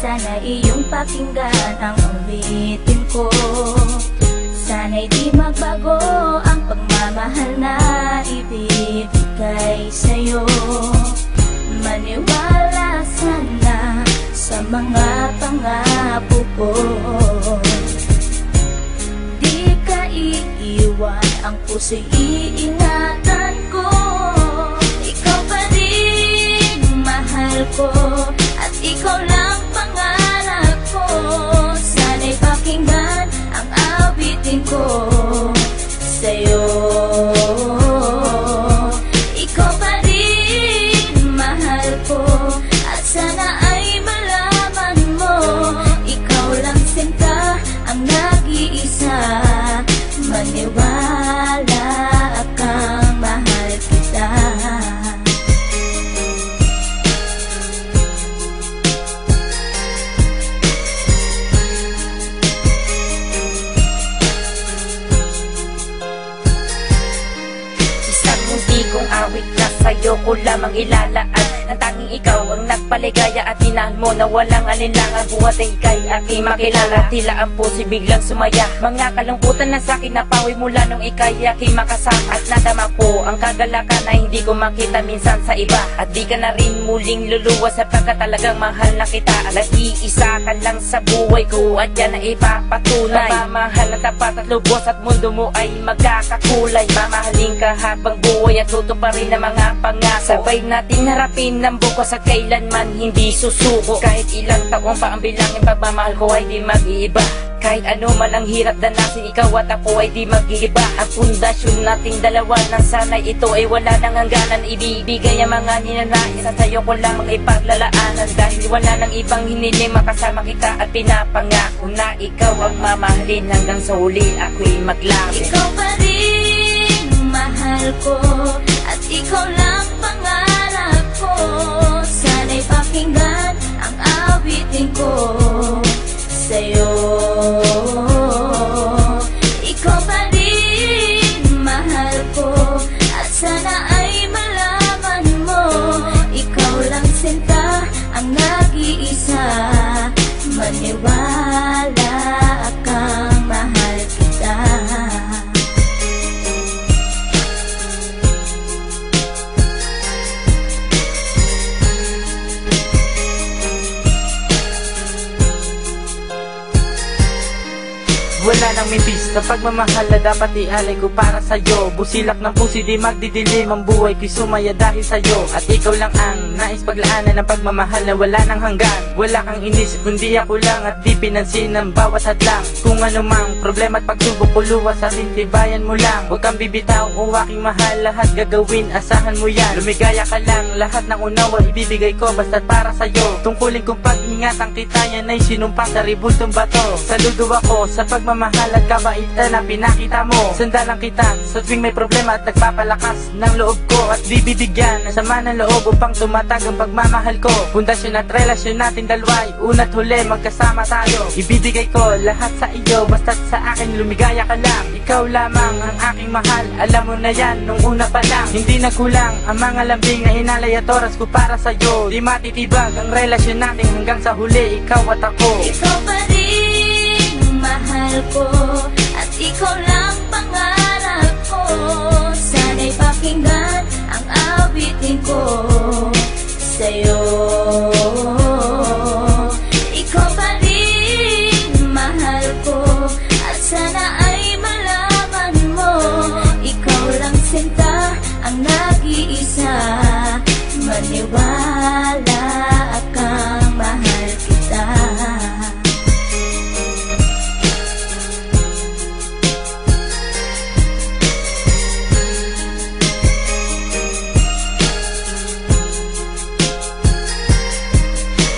Sana iyong pakinggan ang ulitin ko. Sana'y di magbago ang pagmamahal na ibibigay sa'yo. Maniwala sana sa mga pangako ko. Di ka iiwan, ang puso'y iingatan ko. Ikaw pa rin mahal ko, at ikaw lang pangarap ko. Sana'y pakinggan ang awitin ko sa'yo. Ikaw pa rin mahal ko, at sana ay malaman mo, ikaw lang sinta ang nag-iisa. Maniwala kang mahal kita. Isang munti kong awit na sa'yo ko lamang ilalaan. Ang tanging ikaw ang nagpaligaya at tinahal mo na walang alinlangan. Buhat ay ika'y aking makilala, tila ang puso'y biglang sumaya. Mga kalungkutan na sa'kin napawi mula nung ika'y aking makasama. At nadama ko ang kagalakan na hindi ko makita minsan sa iba. At di ka na rin muling luluwas sapagkat talagang mahal na kita. Nag-iisa ka lang sa buhay ko at yan ay ipapatunay. Mamahal na tapat at lubos at mundo mo ay magkakakulay. Mamahalin ka habang buhay at tutuparin ang mga pangako. Sabay natin harapin ng bukas at kailanman hindi susuko. Kahit ilang taong pa ang bilangin, pagmamahal ko ay di mag-iiba. Kahit ano man ang hirap danasin, ikaw at ako ay di mag-iiba. Ang pundasyon nating dalawa nang sana'y ito ay wala nang hangganan. Ibibigay ang mga ninanais at sa'yo ko lamang ipaglalaanan. Dahil wala nang ibang hiniling, makasama kita at pinapangako na ikaw ang mamahalin hanggang sa huli ako'y maglangit. Ikaw pa rin mahal ko, at ikaw lang pangarap ko. Sana'y pakinggan ang awitin ko sa'yo. Ikaw pa rin mahal ko, at sana ay malaman mo, ikaw lang sinta ang nag-iisa. Maniwala kang mahal kita. Wala nang mipis na pagmamahal na dapat ialay ko para sa'yo. Busilak ng puso di magdidilim, ang buhay ko'y sumaya dahil sa'yo. At ikaw lang ang nais paglaanan ng pagmamahal na wala nang hanggan. Wala kang inisip kundi ako lang, at di pinansin ang bawat hadlang. Kung ano mang problema at pagsubok ko luwas sa tintibayan mo lang. Huwag kang bibitaw o aking mahal, lahat gagawin, asahan mo yan. Lumigaya ka lang, lahat ng unawa ibibigay ko basta't para sa'yo. Tungkulin kong pag-ingatan kita, yan ay sinumpa sa ribultong bato. Saludo ako sa pagmamahal at kabaitan na pinakita mo. Sandalan kita sa tuwing may problema at nagpapalakas ng loob ko. At di bibigyan ng sama ng loob upang tumatag ang pagmamahal ko. Pundasyon at relasyon natin dalawa'y una't huli magkasama tayo. Ibibigay ko lahat sa iyo basta't sa akin lumigaya ka lang. Ikaw lamang ang aking mahal, alam mo na yan nung una pa lang. Hindi nagkulang ang mga lambing na inalay at oras ko para sa'yo. Di matitibag ang relasyon natin hanggang sa huli, ikaw at ako. Ikaw pa rin mahal ko, at ikaw lang pangarap ko. Sana'y pakinggan ang awitin ko sa'yo. Ikaw pa rin mahal ko, at sana ay malaman mo, ikaw lang sinta ang nag-iisa. Maniwala kang mahal kita.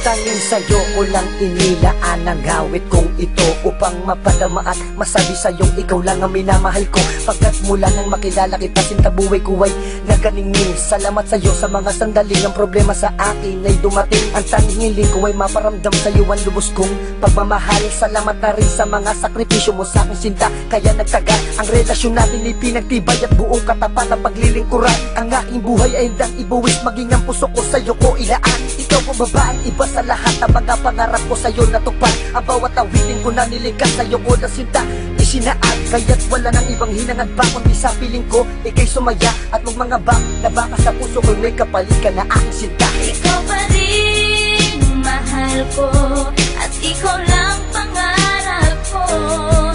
Tanging sa'yo ko lang inilaan ang awit kong ito, upang mapadama at masabi sa'yong ikaw lang ang minamahal ko. Pagkat mula nang makilala kita, sinta buhay ko ay naganingning. Salamat sa'yo sa mga sandaling ang problema sa akin ay dumating. Ang tanging hiling ko ay maparamdam sa'yo ang lubos kong pagmamahal. Salamat na rin sa mga sakripisyo mo sa aking sinta, kaya nagtagal ang relasyon natin ay pinagtibay at buong katapat ang paglilingkuran. Ang aking buhay ay handang ibuwis, maging ang puso ko sa'yo ko ilaan. Ikaw ang babaeng iba sa lahat ng mga pangarap ko sa'yo natupad. Ang bawat awitin ko na nilikas sa'yo ko na sinta isinaad, kaya't wala nang ibang hinangad pa kundi sa piling ko ika'y sumaya at magmangabang na baka sa puso ko may kapalit ka na aking sinta. Ikaw pa rin mahal ko at ikaw lang pangarap ko.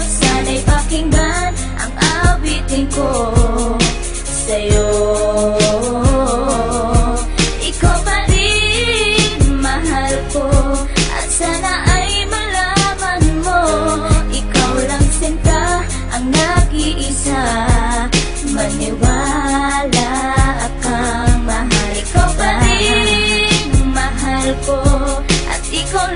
Sana'y pakinggan ang awitin ko sa'yo. Ikaw pa rin mahal ko at sana ay malaman mo, ikaw lang sinta ang nag-iisa. Maniwala kang mahal. Ikaw pa rin mahal ko at ikaw